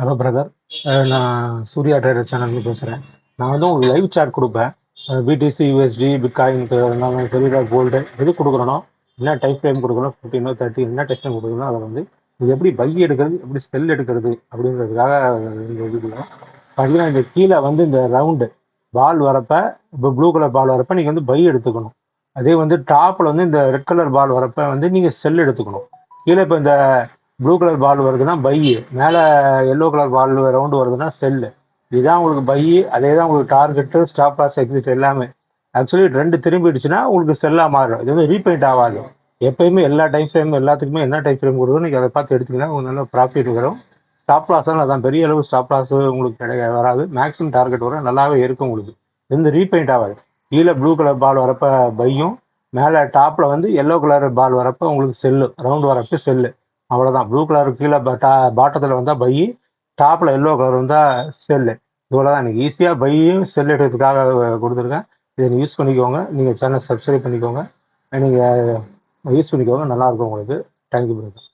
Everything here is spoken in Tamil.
Hello brother. நான் சூர்யா ட்ரேடர் சேனல்லேருந்து பேசுகிறேன். நான் வந்து உங்களுக்கு லைவ் சாட் கொடுப்பேன். பிடிசி, யூஎஸ்டி, பிட்காயின்க்கு எல்லாமே பெரிய கோல்டு எது கொடுக்குறனோ, என்ன டைப் ஃப்ரேம் கொடுக்கணும், 15 30 என்ன டைப் ஃப்ரேம் கொடுக்கணும், அதை வந்து இது எப்படி பை எடுக்கிறது, எப்படி செல் எடுக்கிறது அப்படின்றதுக்காக இந்த வீடியோ பார்த்தீங்கன்னா, இந்த கீழே வந்து இந்த ரவுண்டு பால் வரப்ப, இப்போ ப்ளூ கலர் பால் வரப்ப நீங்கள் வந்து பை எடுத்துக்கணும். அதே வந்து டாப்பில் வந்து இந்த ரெட் கலர் பால் வரப்ப வந்து நீங்கள் செல் எடுத்துக்கணும். கீழே இப்போ இந்த ப்ளூ கலர் பால் வருதுன்னா பை, மேலே எல்லோ கலர் பால் ரவுண்டு வருதுன்னா செல்லு. இதுதான் உங்களுக்கு பை, அதே தான் உங்களுக்கு டார்கெட்டு, ஸ்டாப் லாஸ், எக்ஸிட் எல்லாமே. ஆக்சுவலி ரெண்டு திரும்பிடுச்சுன்னா உங்களுக்கு செல்லாக மாறும். இது வந்து ரீபெயிண்ட் ஆகாது. எப்பயுமே எல்லா டைம் ஃப்ரேம் எல்லாத்துக்குமே என்ன டைம் ஃப்ரேம் கொடுக்கும் நீங்கள் அதை பார்த்து எடுத்தீங்கன்னா உங்களுக்கு நல்ல ப்ராஃபிட் வரும். ஸ்டாப் லாஸ் தான் அதான் பெரிய அளவு ஸ்டாப் லாஸ் உங்களுக்கு வராது. மேக்ஸிமம் டார்கெட் வரும், நல்லாவே இருக்கும் உங்களுக்கு. இது வந்து ரீபெயிண்ட் ஆகாது. கீழே ப்ளூ கலர் பால் வரப்ப பையும், மேலே டாப்பில் வந்து எல்லோ கலர் பால் வரப்ப உங்களுக்கு செல்லு, ரவுண்டு வரப்ப செல்லு. அவ்வளோதான். ப்ளூ கலர் கீழே பாட்டத்தில் வந்தால் பை, டாப்பில் எல்லோ கலர் வந்தால் செல்லு. இவ்வளோ தான். எனக்கு ஈஸியாக பையும் செல் எடுக்கிறதுக்காக கொடுத்துருக்கேன். இதை யூஸ் பண்ணிக்கோங்க. நீங்கள் சேனல் சப்ஸ்கிரைப் பண்ணிக்கோங்க. நீங்கள் யூஸ் பண்ணிக்கோங்க. நல்லாயிருக்கும் உங்களுக்கு. Thank you brother.